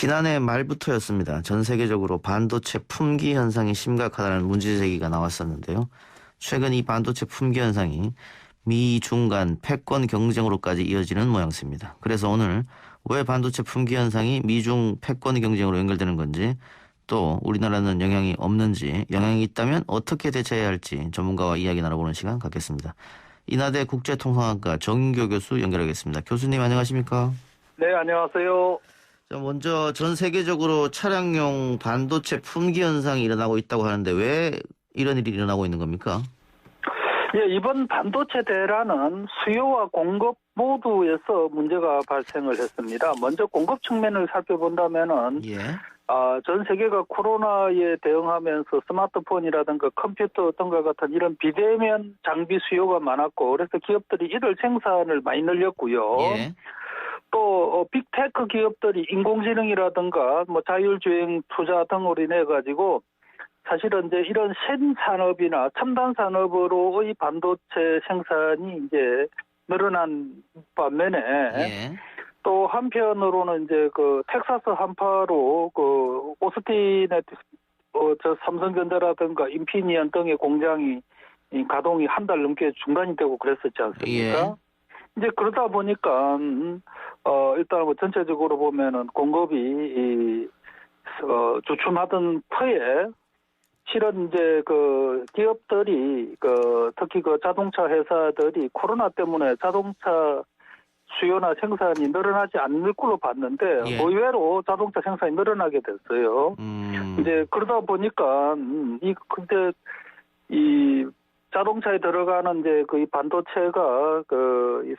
지난해 말부터였습니다. 전 세계적으로 반도체 품귀 현상이 심각하다는 문제제기가 나왔었는데요. 최근 이 반도체 품귀 현상이 미, 중 간 패권 경쟁으로까지 이어지는 모양새입니다. 그래서 오늘 왜 반도체 품귀 현상이 미중 패권 경쟁으로 연결되는 건지, 또 우리나라는 영향이 없는지, 영향이 있다면 어떻게 대처해야 할지 전문가와 이야기 나눠보는 시간 갖겠습니다. 인하대 국제통상학과 정인교 교수 연결하겠습니다. 교수님 안녕하십니까? 네, 안녕하세요. 자, 먼저 전 세계적으로 차량용 반도체 품귀 현상이 일어나고 있다고 하는데 왜 이런 일이 일어나고 있는 겁니까? 예, 이번 반도체 대란은 수요와 공급 모두에서 문제가 발생을 했습니다. 먼저 공급 측면을 살펴본다면은 전 세계가 코로나에 대응하면서 스마트폰이라든가 컴퓨터 등과 같은 이런 비대면 장비 수요가 많았고, 그래서 기업들이 이들 생산을 많이 늘렸고요. 또 빅테크 기업들이 인공지능이라든가 뭐 자율주행 투자 등으로 인해 가지고 사실은 이제 이런 신산업이나 첨단 산업으로의 반도체 생산이 이제 늘어난 반면에 또 한편으로는 이제 그 텍사스 한파로 그 오스틴의 삼성전자라든가 인피니언 등의 공장이 가동이 한 달 넘게 중단이 되고 그랬었지 않습니까? 이제 그러다 보니까 일단 뭐 전체적으로 보면은 공급이 주춤하던 터에 실은 이제 그 기업들이 특히 그 자동차 회사들이 코로나 때문에 자동차 수요나 생산이 늘어나지 않을 걸로 봤는데 의외로 자동차 생산이 늘어나게 됐어요. 이제 그러다 보니까 근데 이 자동차에 들어가는 이제 그 반도체가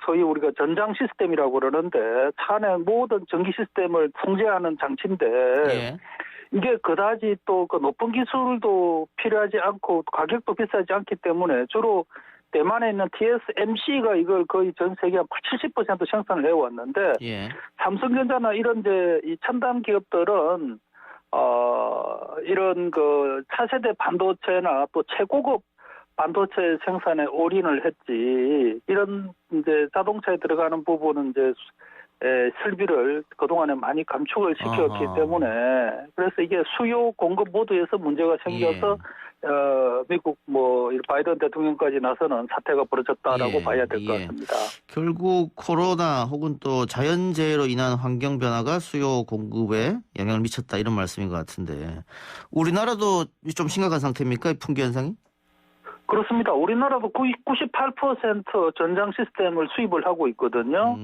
소위 우리가 전장 시스템이라고 그러는데 차 안에 모든 전기 시스템을 통제하는 장치인데 이게 그다지 또 그 높은 기술도 필요하지 않고 가격도 비싸지 않기 때문에 주로 대만에 있는 TSMC가 이걸 거의 전 세계 한 70% 생산을 해왔는데 삼성전자나 이런 이제 이 첨단 기업들은 이런 그 차세대 반도체나 또 최고급 반도체 생산에 올인을 했지, 이런 이제 자동차에 들어가는 부분은 이제 설비를 그동안에 많이 감축을 시켰기 때문에 그래서 이게 수요 공급 모두에서 문제가 생겨서 미국 뭐 바이든 대통령까지 나서는 사태가 벌어졌다라고 봐야 될 것 같습니다. 결국 코로나 혹은 또 자연재해로 인한 환경 변화가 수요 공급에 영향을 미쳤다, 이런 말씀인 것 같은데 우리나라도 좀 심각한 상태입니까, 이 품귀 현상이? 그렇습니다. 우리나라도 98% 전장 시스템을 수입을 하고 있거든요.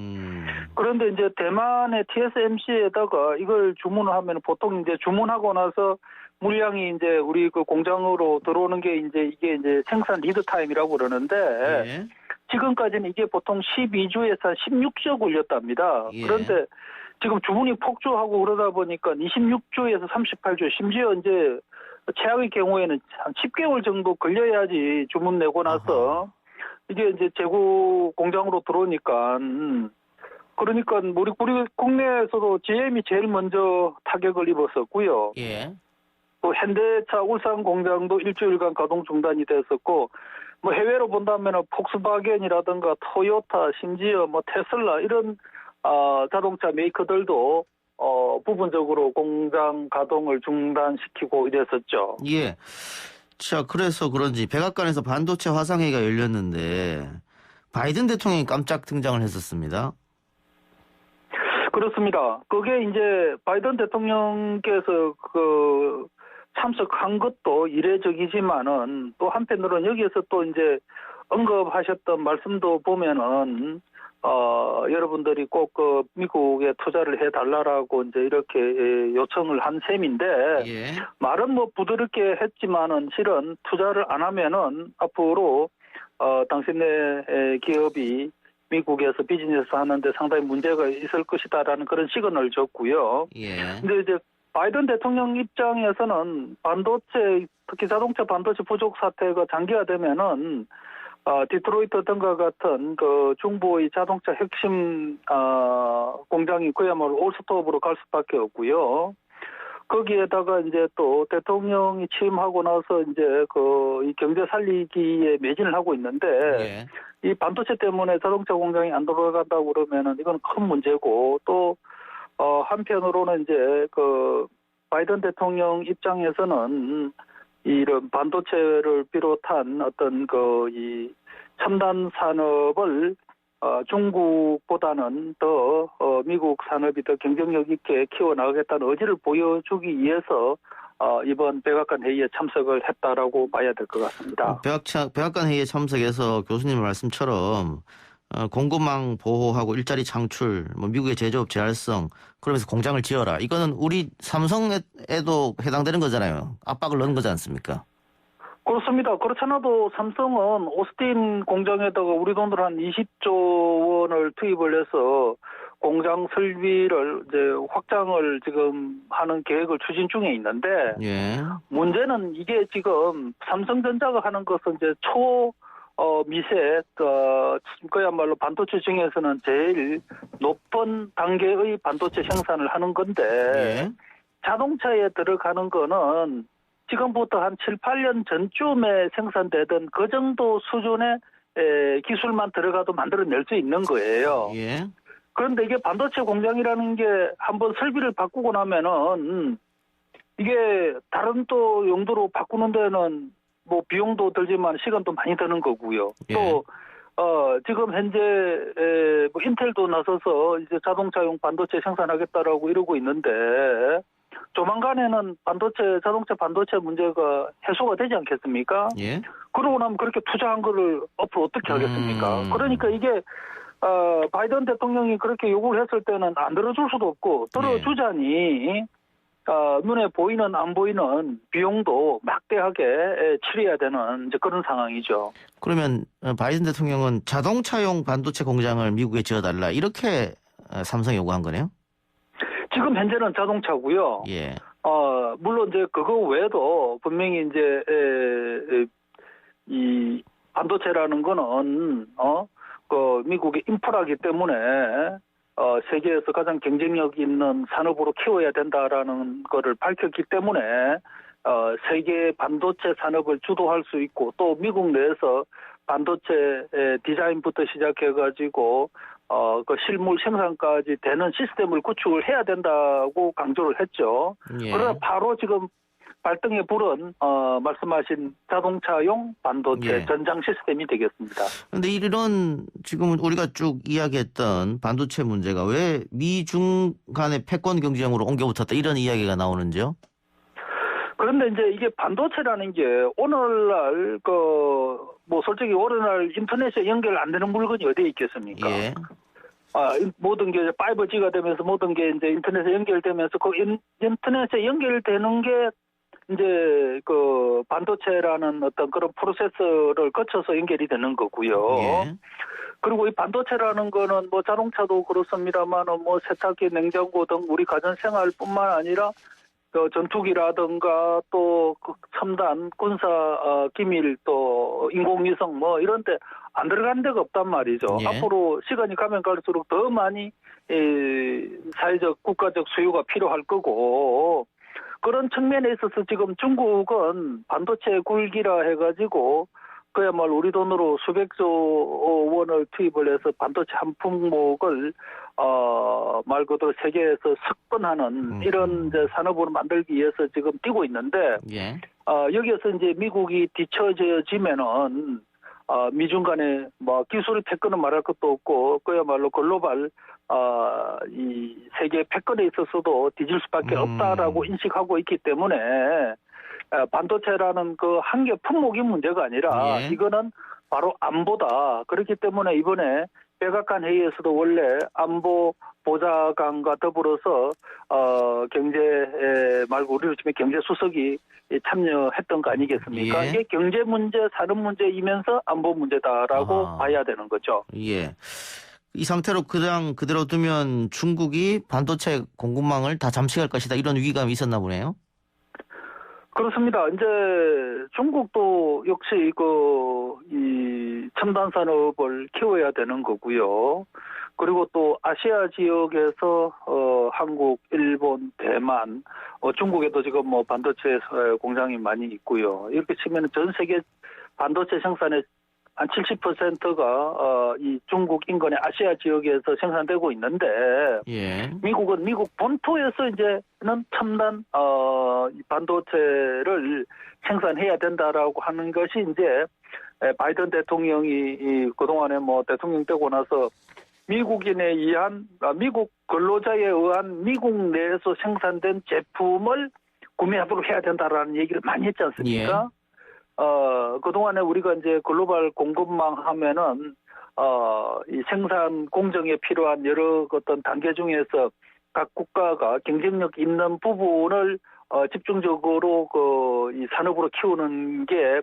그런데 이제 대만의 TSMC에다가 이걸 주문을 하면 보통 이제 주문하고 나서 물량이 이제 우리 그 공장으로 들어오는 게 이게 이제 생산 리드 타임이라고 그러는데 지금까지는 이게 보통 12주에서 16주가 걸렸답니다. 그런데 지금 주문이 폭주하고 그러다 보니까 26주에서 38주, 심지어 이제 최악의 경우에는 한 10개월 정도 걸려야지 주문 내고 나서 이게 이제 재고 공장으로 들어오니까 그러니까 우리 국내에서도 GM이 제일 먼저 타격을 입었었고요. 또 현대차 울산 공장도 일주일간 가동 중단이 됐었고, 뭐 해외로 본다면은 폭스바겐이라든가 토요타, 심지어 뭐 테슬라 이런 자동차 메이커들도 부분적으로 공장 가동을 중단시키고 이랬었죠. 자, 그래서 그런지 백악관에서 반도체 화상회의가 열렸는데 바이든 대통령이 깜짝 등장을 했었습니다. 그렇습니다. 그게 이제 바이든 대통령께서 참석한 것도 이례적이지만은 또 한편으로는 여기에서 또 이제 언급하셨던 말씀도 보면은 여러분들이 꼭 미국에 투자를 해달라고 이제 이렇게 요청을 한 셈인데 말은 뭐 부드럽게 했지만은 실은 투자를 안 하면은 앞으로 당신네 기업이 미국에서 비즈니스 하는데 상당히 문제가 있을 것이다라는 그런 시그널을 줬고요. 근데 이제 바이든 대통령 입장에서는 반도체, 특히 자동차 반도체 부족 사태가 장기화되면은 디트로이트 등과 같은 그 중부의 자동차 핵심 공장이 그야말로 올스톱으로 갈 수밖에 없고요. 거기에다가 이제 또 대통령이 취임하고 나서 이제 이 경제 살리기에 매진을 하고 있는데 이 반도체 때문에 자동차 공장이 안 돌아간다고 그러면은 이건 큰 문제고, 또 한편으로는 이제 그 바이든 대통령 입장에서는 이런 반도체를 비롯한 어떤 그 이 첨단 산업을 중국보다는 더 미국 산업이 더 경쟁력 있게 키워나가겠다는 의지를 보여주기 위해서 이번 백악관 회의에 참석을 했다라고 봐야 될 것 같습니다. 백악관 회의에 참석해서 교수님 말씀처럼 공급망 보호하고 일자리 창출, 뭐 미국의 제조업 재활성, 그러면서 공장을 지어라. 이거는 우리 삼성에도 해당되는 거잖아요. 압박을 넣은 거지 않습니까? 그렇습니다. 그렇잖아도 삼성은 오스틴 공장에다가 우리 돈으로 한 20조 원을 투입을 해서 공장 설비를 이제 확장을 지금 하는 계획을 추진 중에 있는데 예. 문제는 이게 지금 삼성전자가 하는 것은 이제 미세, 그야말로 반도체 중에서는 제일 높은 단계의 반도체 생산을 하는 건데, 예. 자동차에 들어가는 거는 지금부터 한 7, 8년 전쯤에 생산되던 그 정도 수준의 기술만 들어가도 만들어낼 수 있는 거예요. 예. 그런데 이게 반도체 공장이라는 게 한번 설비를 바꾸고 나면은 이게 다른 또 용도로 바꾸는 데는 뭐 비용도 들지만 시간도 많이 드는 거고요. 예. 또 지금 현재 뭐 인텔도 나서서 이제 자동차용 반도체 생산하겠다라고 이러고 있는데 조만간에는 자동차 반도체 문제가 해소가 되지 않겠습니까? 예. 그러고 나면 그렇게 투자한 거를 앞으로 어떻게 하겠습니까? 그러니까 이게 바이든 대통령이 그렇게 요구를 했을 때는 안 들어줄 수도 없고 들어주자니 눈에 보이는 안 보이는 비용도 막대하게 치러야 되는 이제 그런 상황이죠. 그러면 바이든 대통령은 자동차용 반도체 공장을 미국에 지어달라 이렇게 삼성이 요구한 거네요? 지금 현재는 자동차고요. 예. 물론 이제 그거 외에도 분명히 이제 이 반도체라는 거는 그 미국의 인프라기 때문에 세계에서 가장 경쟁력 있는 산업으로 키워야 된다라는 거를 밝혔기 때문에 세계 반도체 산업을 주도할 수 있고 또 미국 내에서 반도체 디자인부터 시작해가지고 그 실물 생산까지 되는 시스템을 구축을 해야 된다고 강조를 했죠. 예. 그러나 바로 지금 발등에 불은 말씀하신 자동차용 반도체 전장 시스템이 되겠습니다. 그런데 이런 지금 우리가 쭉 이야기했던 반도체 문제가 왜 미중 간의 패권 경쟁으로 옮겨붙었다 이런 이야기가 나오는지요? 그런데 이제 이게 반도체라는 게 오늘날 뭐 솔직히 오늘날 인터넷에 연결 안 되는 물건이 어디에 있겠습니까? 예. 모든 게 5G가 되면서 모든 게 이제 인터넷에 연결되면서 그 인터넷에 연결되는 게 이제 그 반도체라는 어떤 그런 프로세스를 거쳐서 연결이 되는 거고요. 예. 그리고 이 반도체라는 거는 뭐 자동차도 그렇습니다만 뭐 세탁기, 냉장고 등 우리 가전 생활뿐만 아니라 그 전투기라든가 또 그 첨단 군사 기밀 또 인공위성 뭐 이런 데 안 들어간 데가 없단 말이죠. 예. 앞으로 시간이 가면 갈수록 더 많이 사회적 국가적 수요가 필요할 거고 그런 측면에 있어서 지금 중국은 반도체 굴기라 해가지고 그야말로 우리 돈으로 수백조 원을 투입을 해서 반도체 한 품목을 말 그대로 세계에서 석권하는 이런 이제 산업으로 만들기 위해서 지금 뛰고 있는데 예. 여기에서 이제 미국이 뒤처져지면은 미중 간에 뭐 기술 패권은 말할 것도 없고 그야말로 글로벌 이 세계 패권에 있어서도 뒤질 수밖에 없다라고 인식하고 있기 때문에 반도체라는 그 한 개 품목이 문제가 아니라 이거는 바로 안보다. 그렇기 때문에 이번에 백악관 회의에서도 원래 안보 보좌관과 더불어서 경제 말고 우리로 치면 경제 수석이 참여했던 거 아니겠습니까? 예. 이게 경제 문제, 산업 문제이면서 안보 문제다라고 봐야 되는 거죠. 예. 이 상태로 그대로 두면 중국이 반도체 공급망을 다 잠식할 것이다 이런 위기감이 있었나 보네요. 그렇습니다. 이제 중국도 역시 이 첨단 산업을 키워야 되는 거고요. 그리고 또 아시아 지역에서 한국, 일본, 대만, 중국에도 지금 뭐 반도체 공장이 많이 있고요. 이렇게 치면 전 세계 반도체 생산의 한 70%가 이 중국 인근의 아시아 지역에서 생산되고 있는데 예. 미국은 미국 본토에서 이제는 첨단 이 반도체를 생산해야 된다라고 하는 것이 이제 바이든 대통령이 이 그동안에 뭐 대통령 되고 나서 미국인에 의한 미국 근로자에 의한 미국 내에서 생산된 제품을 구매하도록 해야 된다라는 얘기를 많이 했지 않습니까? 그동안에 우리가 이제 글로벌 공급망 하면은, 이 생산 공정에 필요한 여러 어떤 단계 중에서 각 국가가 경쟁력 있는 부분을, 집중적으로 이 산업으로 키우는 게,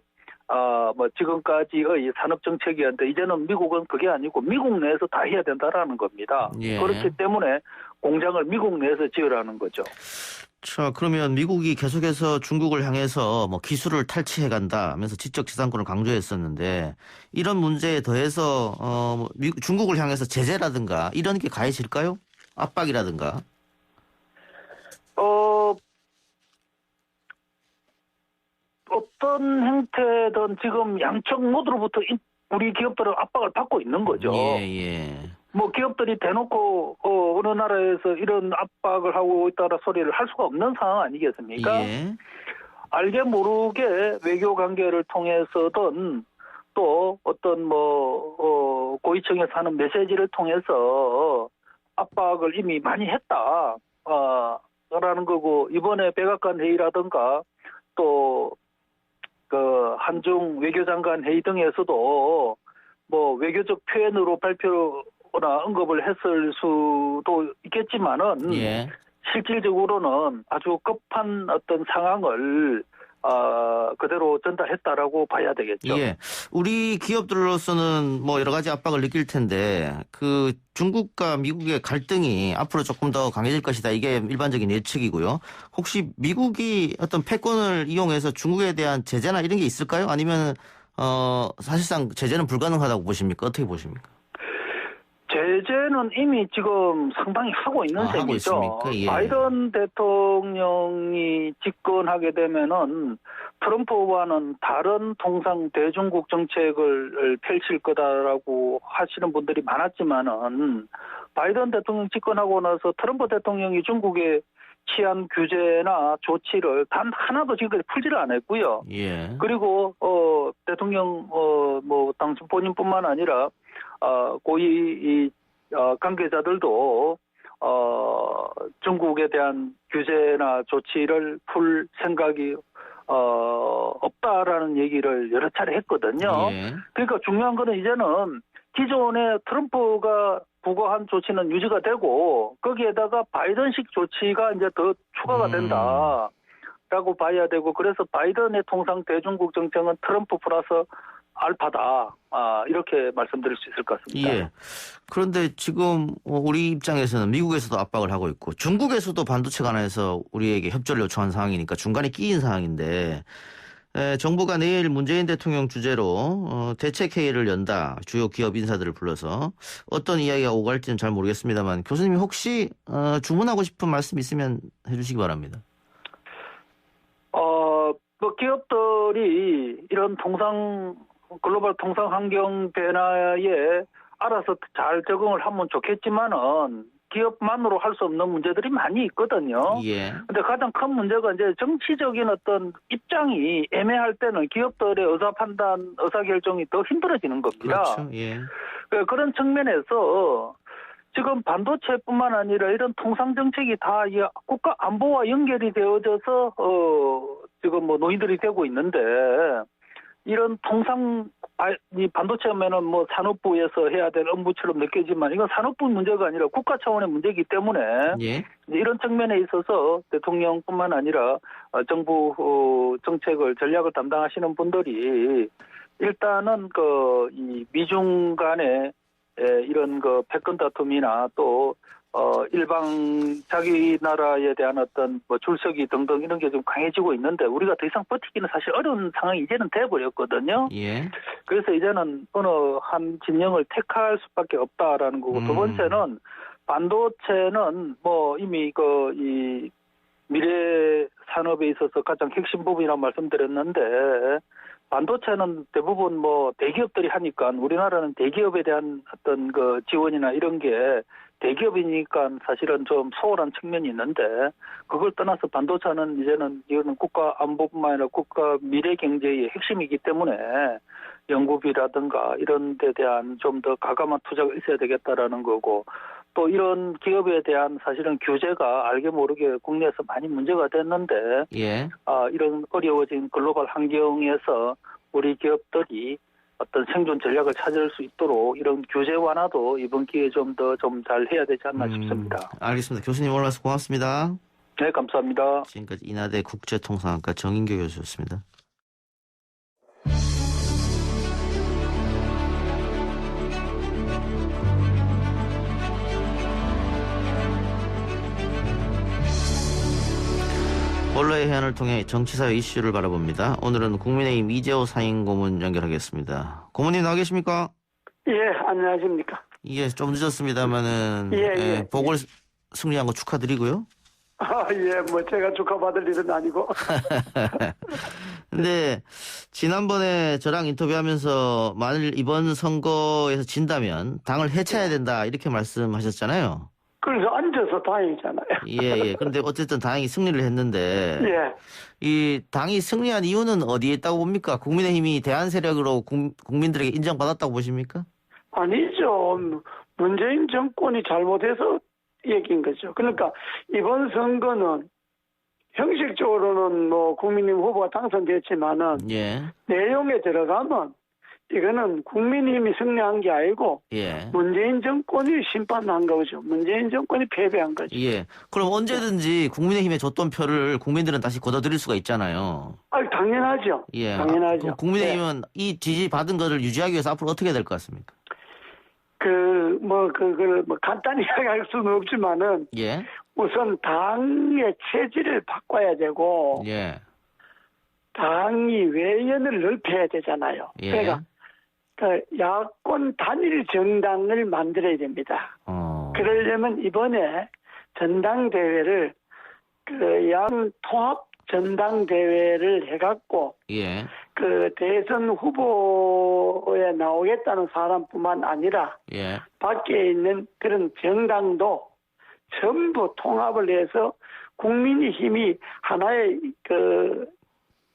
뭐 지금까지의 산업 정책이었는데 이제는 미국은 그게 아니고 미국 내에서 다 해야 된다라는 겁니다. 예. 그렇기 때문에 공장을 미국 내에서 지으라는 거죠. 자, 그러면 미국이 계속해서 중국을 향해서 뭐 기술을 탈취해 간다 하면서 지적재산권을 강조했었는데 이런 문제에 더해서 중국을 향해서 제재라든가 이런 게 가해질까요? 압박이라든가. 어떤 행태든 지금 양측 모두로부터 우리 기업들은 압박을 받고 있는 거죠. 예. 뭐 기업들이 대놓고 어느 나라에서 이런 압박을 하고 있다라 소리를 할 수가 없는 상황 아니겠습니까? 예. 알게 모르게 외교 관계를 통해서든 또 어떤 뭐 고위층에서 하는 메시지를 통해서 압박을 이미 많이 했다. 라는 거고 이번에 백악관 회의라든가 또 그 한중 외교장관 회의 등에서도 뭐 외교적 표현으로 발표나 언급을 했을 수도 있겠지만은 예. 실질적으로는 아주 급한 어떤 상황을 그대로 전달했다라고 봐야 되겠죠. 예. 우리 기업들로서는 뭐 여러 가지 압박을 느낄 텐데 그 중국과 미국의 갈등이 앞으로 조금 더 강해질 것이다. 이게 일반적인 예측이고요. 혹시 미국이 어떤 패권을 이용해서 중국에 대한 제재나 이런 게 있을까요? 아니면 사실상 제재는 불가능하다고 보십니까? 어떻게 보십니까? 제재는 이미 지금 상당히 하고 있는 셈이죠. 하고 있습니까? 예. 바이든 대통령이 집권하게 되면은 트럼프와는 다른 통상 대중국 정책을 펼칠 거다라고 하시는 분들이 많았지만은 바이든 대통령 집권하고 나서 트럼프 대통령이 중국에 취한 규제나 조치를 단 하나도 지금까지 풀지를 않았고요. 예. 그리고 대통령 뭐 당신 본인뿐만 아니라 고위 관계자들도 중국에 대한 규제나 조치를 풀 생각이 없다라는 얘기를 여러 차례 했거든요. 예. 그러니까 중요한 거는 이제는 기존에 트럼프가 부과한 조치는 유지가 되고 거기에다가 바이든식 조치가 이제 더 추가가 된다라고 봐야 되고 그래서 바이든의 통상 대중국 정책은 트럼프 플러스 알파다. 이렇게 말씀드릴 수 있을 것 같습니다. 예. 그런데 지금 우리 입장에서는 미국에서도 압박을 하고 있고 중국에서도 반도체 관련해서 우리에게 협조를 요청한 상황이니까 중간에 끼인 상황인데 정부가 내일 문재인 대통령 주재로 대책회의를 연다. 주요 기업 인사들을 불러서 어떤 이야기가 오갈지는 잘 모르겠습니다만 교수님이 혹시 주문하고 싶은 말씀 있으면 해주시기 바랍니다. 뭐 기업들이 이런 글로벌 통상 환경 변화에 알아서 잘 적응을 하면 좋겠지만은 기업만으로 할 수 없는 문제들이 많이 있거든요. 예. 근데 가장 큰 문제가 이제 정치적인 어떤 입장이 애매할 때는 기업들의 의사 판단, 의사 결정이 더 힘들어지는 겁니다. 그렇죠. 예. 그런 측면에서 지금 반도체뿐만 아니라 이런 통상 정책이 다 국가 안보와 연결이 되어져서 지금 뭐 논의들이 되고 있는데 이런 통상 이 반도체 하면은 뭐 산업부에서 해야 될 업무처럼 느껴지만 이건 산업부 문제가 아니라 국가 차원의 문제이기 때문에 예. 이런 측면에 있어서 대통령뿐만 아니라 정부 정책을 전략을 담당하시는 분들이 일단은 이 미중 간의 이런 패권 다툼이나 또 일방 자기 나라에 대한 어떤 뭐 출석이 등등 이런 게 좀 강해지고 있는데 우리가 더 이상 버티기는 사실 어려운 상황이 이제는 돼버렸거든요. 예. 그래서 이제는 어느 한 진영을 택할 수밖에 없다라는 거고 두 번째는 반도체는 뭐 이미 이 미래 산업에 있어서 가장 핵심 부분이라고 말씀드렸는데 반도체는 대부분 뭐 대기업들이 하니까 우리나라는 대기업에 대한 어떤 그 지원이나 이런 게 대기업이니까 사실은 좀 소홀한 측면이 있는데 그걸 떠나서 반도체는 이제는 이거는 국가 안보뿐만 아니라 국가 미래 경제의 핵심이기 때문에 연구비라든가 이런 데 대한 좀 더 과감한 투자가 있어야 되겠다라는 거고 또 이런 기업에 대한 사실은 규제가 알게 모르게 국내에서 많이 문제가 됐는데 예. 이런 어려워진 글로벌 환경에서 우리 기업들이 어떤 생존 전략을 찾을 수 있도록 이런 규제 완화도 이번 기회에 좀 더 좀 잘 해야 되지 않나 싶습니다. 알겠습니다. 교수님 오늘 말씀 고맙습니다. 네, 감사합니다. 지금까지 인하대 국제통상학과 정인교 교수였습니다. 본로의 해안을 통해 정치사회 이슈를 바라봅니다. 오늘은 국민의힘 이재호 상임고문 연결하겠습니다. 고문님 나와 계십니까? 예, 안녕하십니까. 예, 좀 늦었습니다만은 예. 보궐 승리한 거 축하드리고요. 예, 뭐 제가 축하받을 일은 아니고. 근데 지난번에 저랑 인터뷰하면서 만일 이번 선거에서 진다면 당을 해체해야 된다 이렇게 말씀하셨잖아요. 그래서 앉아서 다행이잖아요. 예. 그런데 어쨌든 당이 승리를 했는데 예. 이 당이 승리한 이유는 어디에 있다고 봅니까? 국민의힘이 대안 세력으로 국민들에게 인정받았다고 보십니까? 아니죠. 문재인 정권이 잘못해서 얘기인 거죠. 그러니까 이번 선거는 형식적으로는 뭐 국민의힘 후보가 당선됐지만은 예. 내용에 들어가면 이거는 국민의힘이 승리한 게 아니고 예. 문재인 정권이 심판한 거죠. 문재인 정권이 패배한 거죠. 예. 그럼 언제든지 국민의힘에 줬던 표를 국민들은 다시 걷어들일 수가 있잖아요. 당연하죠. 예. 당연하죠. 그럼 국민의힘은 이 지지 받은 거를 유지하기 위해서 앞으로 어떻게 될 것 같습니까? 그걸 간단히 이야기할 수는 없지만은 예. 우선 당의 체질을 바꿔야 되고 예. 당이 외연을 넓혀야 되잖아요. 예. 그러니까 야권 단일 정당을 만들어야 됩니다. 그러려면 이번에 전당대회를 양 통합 전당대회를 해갖고 예. 대선 후보에 나오겠다는 사람뿐만 아니라 예. 밖에 있는 그런 정당도 전부 통합을 해서 국민의힘이 하나의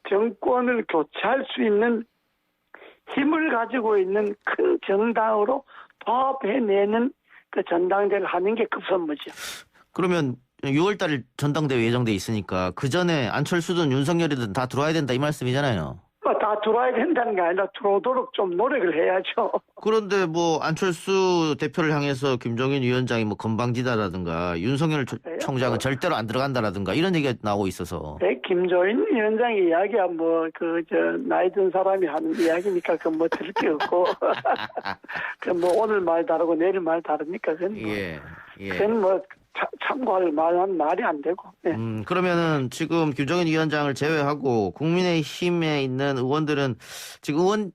정권을 교체할 수 있는 힘을 가지고 있는 큰 정당으로 통합해내는 그 전당대회를 하는 게 급선무죠. 그러면 6월 달 전당대회 예정돼 있으니까 그 전에 안철수든 윤석열이든 다 들어와야 된다 이 말씀이잖아요. 다 들어와야 된다는 게 아니라 들어오도록 좀 노력을 해야죠. 그런데 뭐 안철수 대표를 향해서 김종인 위원장이 뭐 건방지다라든가 윤석열 총장은 절대로 안 들어간다라든가 이런 얘기가 나오고 있어서. 네, 김종인 위원장의 이야기야 나이 든 사람이 하는 이야기니까 들을 게 없고 오늘 말 다르고 내일 말 다르니까 그건 참고할 만한 말이 안 되고. 네. 그러면은 지금 김종인 위원장을 제외하고 국민의힘에 있는 의원들은 지금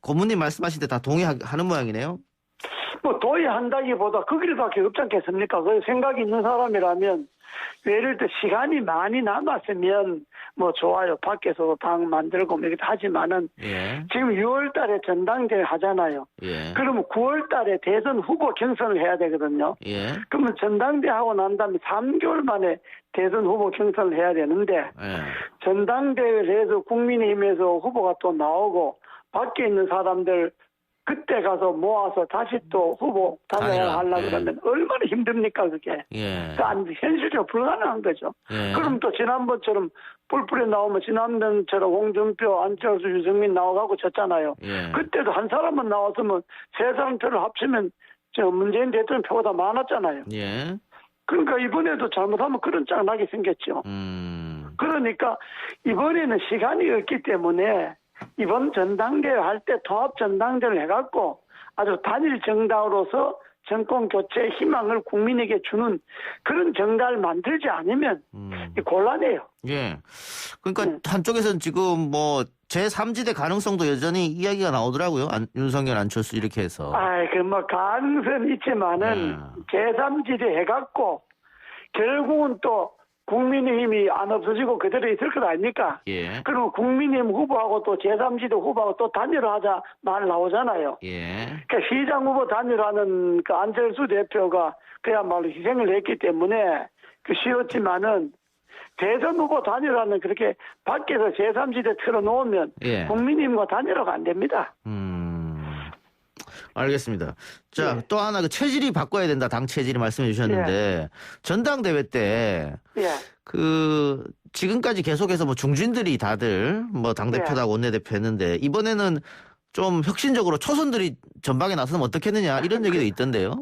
고문님 말씀하신 데 다 동의하는 모양이네요. 동의한다기보다 그 길밖에 없지 않겠습니까? 그 생각이 있는 사람이라면 예를 들어 시간이 많이 남았으면 좋아요. 밖에서도 당 만들고 이렇게 하지만은 지금 6월 달에 전당대회 하잖아요. 그러면 9월 달에 대선 후보 경선을 해야 되거든요. 그러면 전당대회 하고 난 다음에 3개월 만에 대선 후보 경선을 해야 되는데 전당대회를 해서 국민의힘에서 후보가 또 나오고 밖에 있는 사람들 그때 가서 모아서 다시 또 후보 단일화 하려고 그러면 얼마나 힘듭니까 그게. 현실적으로 불가능한 거죠. 그럼 또 지난번처럼 뿔뿔이 나오면 지난번처럼 홍준표, 안철수, 유승민 나와가고 졌잖아요. 그때도 한 사람만 나왔으면 세 사람 표를 합치면 문재인 대통령 표가 더 많았잖아요. 그러니까 이번에도 잘못하면 그런 짝 나게 생겼죠. 그러니까 이번에는 시간이 없기 때문에 이번 전당대회 할 때 통합 전당대회를 해갖고 아주 단일 정당으로서 정권 교체의 희망을 국민에게 주는 그런 정당을 만들지 않으면 곤란해요. 그러니까 한쪽에서는 지금 제3지대 가능성도 여전히 이야기가 나오더라고요. 윤석열, 안철수 이렇게 해서. 가능성은 있지만은 제3지대 해갖고 결국은 또 국민의힘이 안 없어지고 그대로 있을 것 아닙니까? 예. 그리고 국민의힘 후보하고 또 제3지대 후보하고 또 단일화하자 말 나오잖아요. 예. 그러니까 시장 후보 단일화는 그 안철수 대표가 그야말로 희생을 했기 때문에 쉬웠지만은 대선 후보 단일화는 그렇게 밖에서 제3지대 틀어놓으면 예. 국민의힘과 단일화가 안 됩니다. 알겠습니다. 자, 예. 또 하나 그 체질이 바꿔야 된다. 당 체질이 말씀해 주셨는데 전당대회 때 예. 그 지금까지 계속해서 뭐 중진들이 다들 뭐 당대표다 원내대표 했는데 이번에는 좀 혁신적으로 초선들이 전방에 나서면 어떻겠느냐 이런 얘기도 있던데요.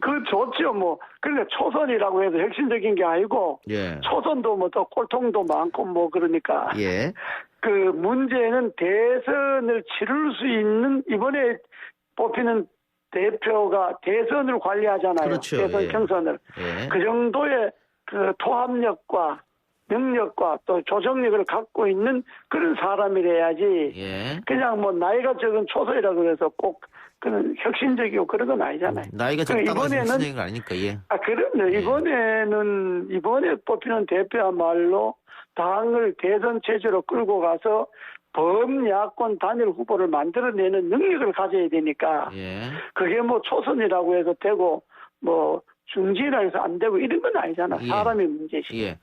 그 좋죠 뭐. 그러니까 초선이라고 해서 혁신적인 게 아니고 예. 초선도 뭐 또 꼴통도 많고 뭐 그러니까 예. 그 문제는 대선을 치를 수 있는 이번에 뽑히는 대표가 대선을 관리하잖아요. 그렇죠. 대선 예. 경선을. 예. 그 정도의 그 토합력과 능력과 또 조정력을 갖고 있는 그런 사람이래야지. 예. 그냥 뭐 나이가 적은 초선이라고 해서 꼭 그런 혁신적이고 그런 건 아니잖아요. 나이가 적다고 해서 이번에는 혁신적인 건 아니니까 예. 그럼요. 예. 이번에 뽑히는 대표야말로 당을 대선 체제로 끌고 가서 범야권 단일 후보를 만들어내는 능력을 가져야 되니까 예. 그게 뭐 초선이라고 해서 되고 뭐 중진이라고 해서 안 되고 이런 건 아니잖아. 예. 사람의 문제지. 예.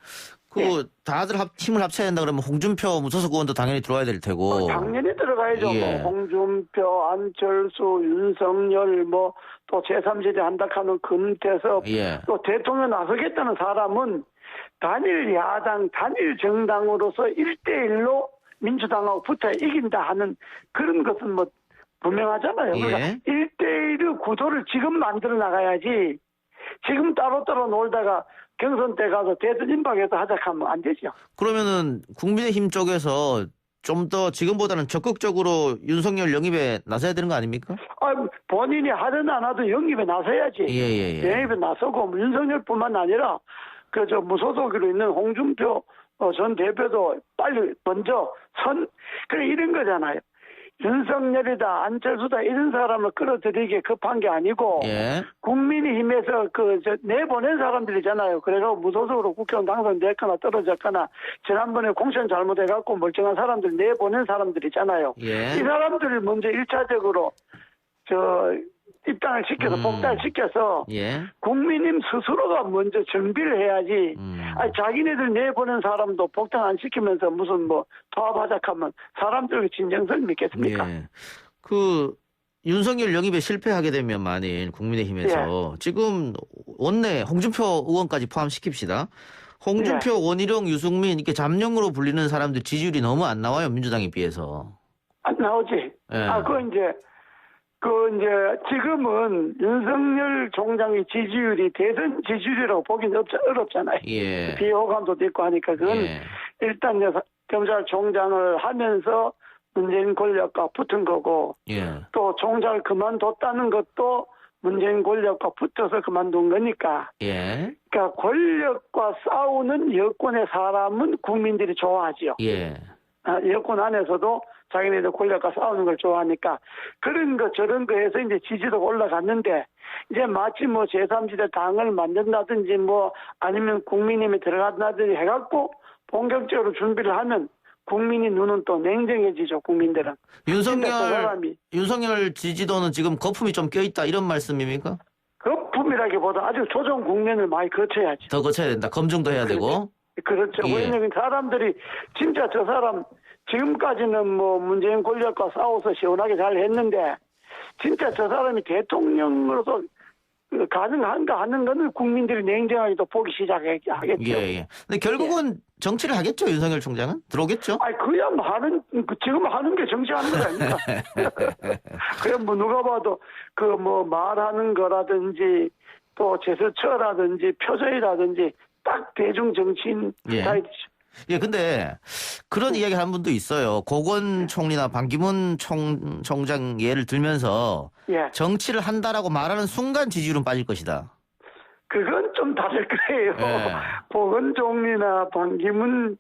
다들 힘을 합쳐야 된다 그러면 홍준표 무소속 의원도 당연히 들어와야 될 테고. 당연히 들어가야죠. 예. 뭐 홍준표, 안철수, 윤석열 뭐 또 제3지대 한다 하는 금태섭 예. 또 대통령 나서겠다는 사람은 단일 야당, 단일 정당으로서 1대1로 민주당하고 붙어 이긴다 하는 그런 것은 뭐 분명하잖아요. 예. 그러니까 1대1의 구도를 지금 만들어 나가야지 지금 따로따로 놀다가 경선 때 가서 대선 임박해서 하자 하면 안 되죠. 그러면은 국민의힘 쪽에서 좀 더 지금보다는 적극적으로 윤석열 영입에 나서야 되는 거 아닙니까? 본인이 하든 안 하든 영입에 나서야지. 예. 영입에 나서고 뭐 윤석열뿐만 아니라 그 무소속으로 있는 홍준표 전 대표도 빨리 먼저 그래 이런 거잖아요. 윤석열이다 안철수다 이런 사람을 끌어들이기에 급한 게 아니고 예. 국민의힘에서 내보낸 사람들이잖아요. 그래서 무소속으로 국회의원 당선됐거나 떨어졌거나 지난번에 공천 잘못해갖고 멀쩡한 사람들 내보낸 사람들이잖아요. 예. 이 사람들을 먼저 1차적으로 입당을 시켜서 복당을 시켜서 예. 국민님 스스로가 먼저 정비를 해야지. 자기네들 내보낸 사람도 복당 안 시키면서 무슨 뭐 토합하자 하면 사람들 진정성 믿겠습니까? 예. 그 윤석열 영입에 실패하게 되면 만일 국민의힘에서 지금 원내 홍준표 의원까지 포함시킵시다. 홍준표, 원희룡, 유승민 이렇게 잠룡으로 불리는 사람들 지지율이 너무 안 나와요. 민주당에 비해서. 안 나오지. 예. 그거 이제 지금은 윤석열 총장의 지지율이 대선 지지율이라고 보기는 어렵잖아요. 예. 비호감도 있고 하니까 그건 예. 일단 검찰총장을 하면서 문재인 권력과 붙은 거고 예. 또 총장을 그만뒀다는 것도 문재인 권력과 붙어서 그만둔 거니까. 예. 그러니까 권력과 싸우는 여권의 사람은 국민들이 좋아하지요. 예. 여권 안에서도 자기네들 권력과 싸우는 걸 좋아하니까 그런 거 저런 거 해서 이제 지지도가 올라갔는데 이제 마치 뭐 제3지대 당을 만든다든지 뭐 아니면 국민의힘에 들어간다든지 해갖고 본격적으로 준비를 하면 국민이 눈은 또 냉정해지죠. 국민들은. 윤석열 지지도는 지금 거품이 좀 껴있다 이런 말씀입니까? 거품이라기보다 아주 조정 국면을 많이 거쳐야지. 더 거쳐야 된다. 검증도 해야 되고. 그렇죠. 예. 왜냐하면 사람들이 진짜 저 사람 지금까지는 뭐 문재인 권력과 싸워서 시원하게 잘 했는데 진짜 저 사람이 대통령으로서 가능한가 하는 거는 국민들이 냉정하게 또 보기 시작하겠죠. 예. 근데 결국은 정치를 하겠죠. 윤석열 총장은 들어오겠죠. 그야 뭐 지금 하는 게 정치하는 거 아닙니까? 그냥 뭐 누가 봐도 그 뭐 말하는 거라든지 또 제스처라든지 표정이라든지 딱 대중 정치인 스타일이죠. 예, 근데 그런 이야기 하는 분도 있어요. 고건 총리나 반기문 총장 예를 들면서 정치를 한다라고 말하는 순간 지지율은 빠질 것이다. 그건 좀 다를 거예요. 고건 총리나 반기문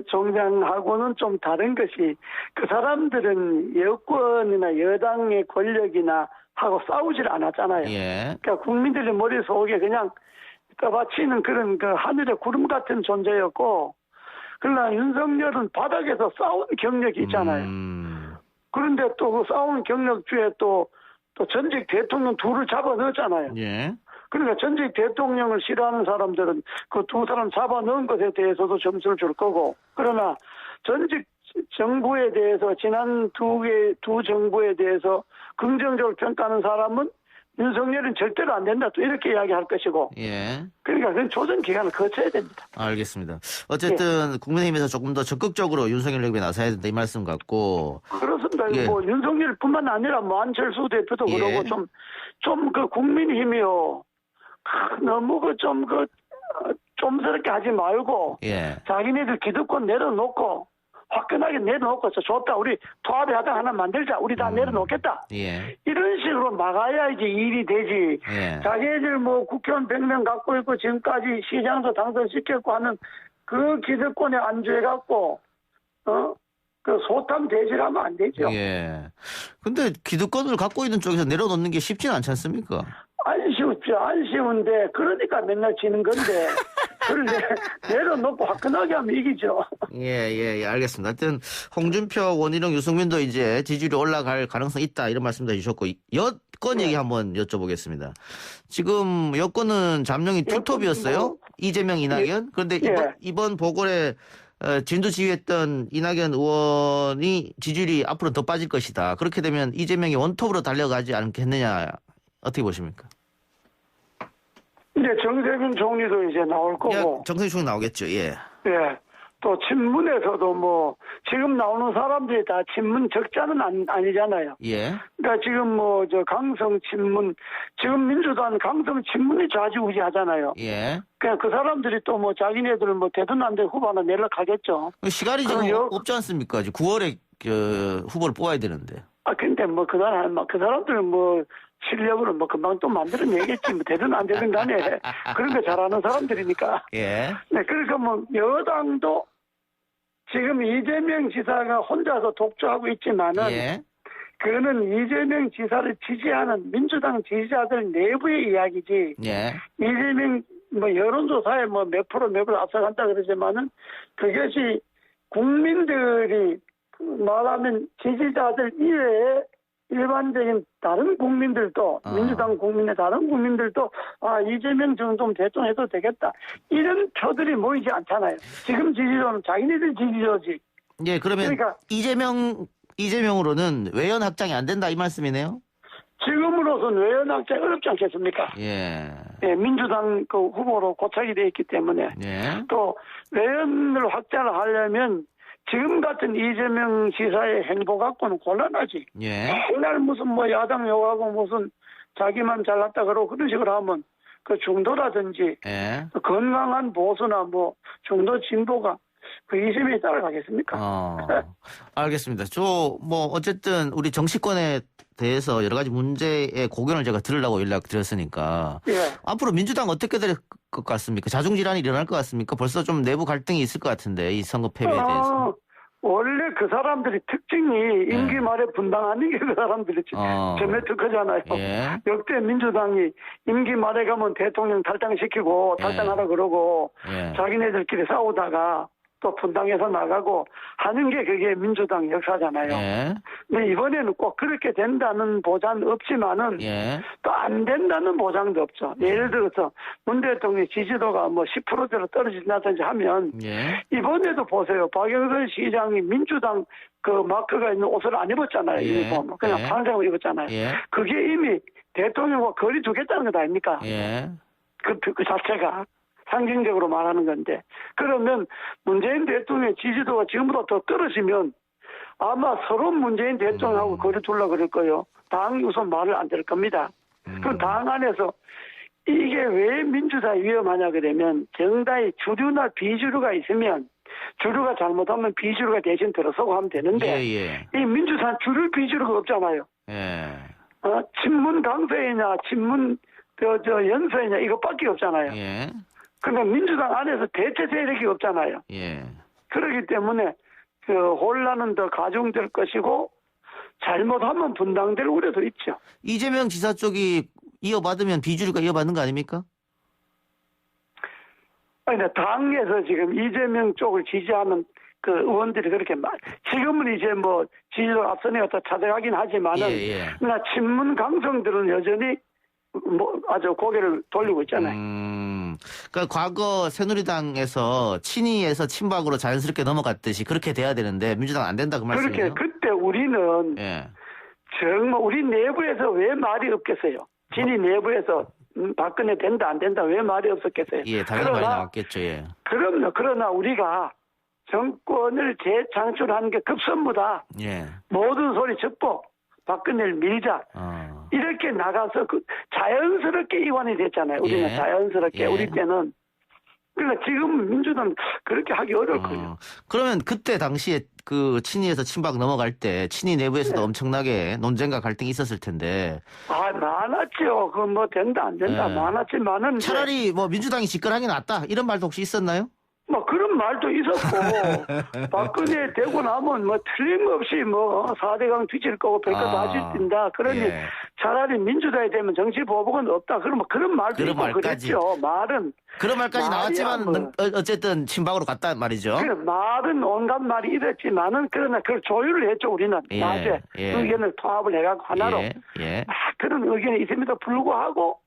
총장하고는 좀 다른 것이 그 사람들은 여권이나 여당의 권력이나 하고 싸우질 않았잖아요. 예. 그러니까 국민들의 머릿속에 그냥 떠받치는 그런 그 하늘의 구름 같은 존재였고, 그러나 윤석열은 바닥에서 싸운 경력이 있잖아요. 그런데 또 그 싸운 경력 중에 또 전직 대통령 둘을 잡아 넣었잖아요. 예. 그러니까 전직 대통령을 싫어하는 사람들은 그 두 사람 잡아 넣은 것에 대해서도 점수를 줄 거고, 그러나 전직 정부에 대해서 지난 두 정부에 대해서 긍정적으로 평가하는 사람은 윤석열은 절대로 안 된다 또 이렇게 이야기할 것이고, 예. 그러니까 그건 조정 기간을 거쳐야 됩니다. 알겠습니다. 어쨌든 국민의힘에서 조금 더 적극적으로 윤석열 대표에 나서야 된다 이 말씀 같고. 그렇습니다. 예. 뭐 윤석열뿐만 아니라 뭐 안철수 대표도 예. 그러고 좀 그 국민의힘이요 너무 좀스럽게 하지 말고 예. 자기네들 기득권 내려놓고 화끈하게 내려놓고 좋다 우리 통합에 하다 하나 만들자 우리 다 내려놓겠다 예. 이런 식으로 막아야지 일이 되지. 예. 자기네들 뭐 국회의원 100명 갖고 있고 지금까지 시장도 당선시켰고 하는 그 기득권에 안주해갖고 그 소탐 대질하면 안 되죠. 예. 근데 기득권을 갖고 있는 쪽에서 내려놓는 게 쉽지는 않지 않습니까? 안 쉬웠죠. 안 쉬운데 그러니까 맨날 지는 건데 그걸 내려놓고 화끈하게 하면 이기죠. 예, 알겠습니다. 하여튼 홍준표, 원희룡, 유승민도 이제 지지율이 올라갈 가능성이 있다 이런 말씀도 해주셨고 여권 얘기 한번 여쭤보겠습니다. 지금 여권은 잠룡이 투톱이었어요. 뭐, 이재명, 이낙연. 그런데 이번 보궐에 진도 지휘했던 이낙연 의원이 지지율이 앞으로 더 빠질 것이다. 그렇게 되면 이재명이 원톱으로 달려가지 않겠느냐. 어떻게 보십니까? 이제 정세균 총리도 이제 나올 거고. 정세균 총리 나오겠죠. 예. 예. 또 친문에서도 뭐 지금 나오는 사람들이 다 친문 적자는 아니잖아요. 예. 그러니까 지금 뭐 저 강성 친문 지금 민주당 강성 친문이 좌지우지하잖아요. 예. 그냥 그 사람들이 또 뭐 자기네들은 뭐 되든 안 되든 후보 하나 내려가겠죠. 시간이 지금 없지 않습니까? 9월에 후보를 뽑아야 되는데. 근데 뭐 그 사람들은 뭐 실력으로 뭐 금방 또 만들어내겠지. 뭐 되든 안 되든 간에 그런 거 잘하는 사람들이니까. 예. 네, 그러니까 뭐 여당도 지금 이재명 지사가 혼자서 독주하고 있지만은 예. 그거는 이재명 지사를 지지하는 민주당 지지자들 내부의 이야기지. 예. 이재명 뭐 여론조사에 뭐 몇 프로 앞서간다 그러지만은 그것이 국민들이 말하면 지지자들 이외에 일반적인 다른 국민들도 민주당 국민의 다른 국민들도 이재명 정도면 대통령 해도 되겠다 이런 표들이 모이지 않잖아요. 지금 지지도는 자기네들 지지도지. 예, 그러면 그러니까 이재명으로는 외연 확장이 안 된다 이 말씀이네요. 지금으로서는 외연 확장이 어렵지 않겠습니까? 예. 예, 민주당 그 후보로 고착이 돼 있기 때문에 예. 또 외연을 확장을 하려면 지금 같은 이재명 지사의 행보 갖고는 곤란하지. 예. 맨날 무슨 뭐 야당 욕하고 무슨 자기만 잘났다 그러고 그런 식으로 하면 그 중도라든지 예. 건강한 보수나 뭐 중도 진보가 그 이재명에 따라가겠습니까? 알겠습니다. 뭐 어쨌든 우리 정치권에 대해서 여러 가지 문제의 고견을 제가 들으려고 연락드렸으니까 예. 앞으로 민주당 어떻게 될 것 같습니까? 자중질환이 일어날 것 같습니까? 벌써 좀 내부 갈등이 있을 것 같은데 이 선거 패배에 대해서. 원래 그 사람들이 특징이 임기 말에 분당하는 게 그 사람들이 전에 특허잖아요. 예. 역대 민주당이 임기 말에 가면 대통령 탈당시키고 탈당하라 그러고 자기네들끼리 싸우다가 또 분당해서 나가고 하는 게 그게 민주당 역사잖아요. 예. 근데 이번에는 꼭 그렇게 된다는 보장은 없지만은 또 안 된다는 보장도 없죠. 예를 들어서 문 대통령 지지도가 뭐 10%대로 떨어진다든지 하면 이번에도 보세요. 박영선 시장이 민주당 그 마크가 있는 옷을 안 입었잖아요. 유니폼. 그냥 파란색을 입었잖아요. 그게 이미 대통령과 거리 두겠다는 것 아닙니까? 그 자체가. 상징적으로 말하는 건데 그러면 문재인 대통령의 지지도가 지금보다 더 떨어지면 아마 서로 문재인 대통령하고 거리 두려고 그럴 거예요. 당이 우선 말을 안 들을 겁니다. 그럼 당 안에서 이게 왜 민주당이 위험하냐 그러면 정당이 주류나 비주류가 있으면 주류가 잘못하면 비주류가 대신 들어서고 하면 되는데 이 민주당 주류 비주류가 없잖아요. 친문 강서이냐 친문 연서이냐 이것밖에 없잖아요. 그러니까 민주당 안에서 대체 세력이 없잖아요. 그렇기 때문에 그 혼란은 더 가중될 것이고 잘못하면 분당될 우려도 있죠. 이재명 지사 쪽이 이어받으면 비주류가 이어받는 거 아닙니까? 아니, 당에서 지금 이재명 쪽을 지지하는 그 의원들이 그렇게 지금은 이제 뭐 지지도가 앞서니까 찾아가긴 하지만은 그러나 친문 강성들은 여전히 뭐 아주 고개를 돌리고 있잖아요. 그러니까 과거 새누리당에서 친이에서 친박으로 자연스럽게 넘어갔듯이 그렇게 돼야 되는데 민주당 안 된다 그 말씀이에요? 그렇게 그때 우리는 정말 우리 내부에서 왜 말이 없겠어요? 친이 내부에서 박근혜 된다 안 된다 왜 말이 없었겠어요? 예, 당연히 말이 나왔겠죠. 예. 그럼요. 그러나 우리가 정권을 재창출하는 게 급선무다. 예. 모든 소리 접고 박근혜를 밀자. 이렇게 나가서 자연스럽게 이완이 됐잖아요. 우리는 자연스럽게. 우리 때는. 그러니까 지금 민주당 그렇게 하기 어려울 거예요. 그러면 그때 당시에 그 친이에서 친박 넘어갈 때 친이 내부에서도 엄청나게 논쟁과 갈등이 있었을 텐데. 많았죠. 그 뭐 된다 안 된다 많았지만은 차라리 뭐 민주당이 집권하기 낫다 이런 말도 혹시 있었나요? 뭐 그런 말도 있었고 박근혜 되고 나면 뭐 틀림없이 뭐 4대강 뒤질 거고 별거 다 뒤진다. 그러니 차라리 민주당이 되면 정치 보복은 없다. 그러면 그런 말도 있고 그랬죠. 말은 그런 말까지 나왔지만 어쨌든 친박으로 갔단 말이죠. 그래, 말은 온갖 말이 이랬지만은 그러나 그걸 조율을 했죠. 우리는 낮에 의견을 통합을 해갖고 하나로 그런 의견이 있음에도 불구하고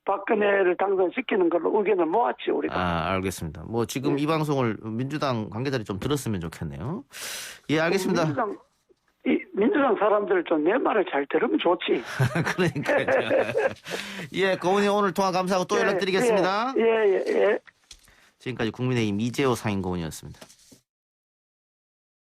박근혜를 당선시키는 걸로 의견을 모았지 우리가. 알겠습니다. 뭐 지금 이 방송을 민주당 관계자들이 좀 들었으면 좋겠네요. 예, 알겠습니다. 민주당 사람들 좀 내 말을 잘 들으면 좋지. 그러니까요. 예, 고문님 오늘 통화 감사하고 또 연락드리겠습니다. 예. 지금까지 국민의힘 이재호 상임고문이었습니다.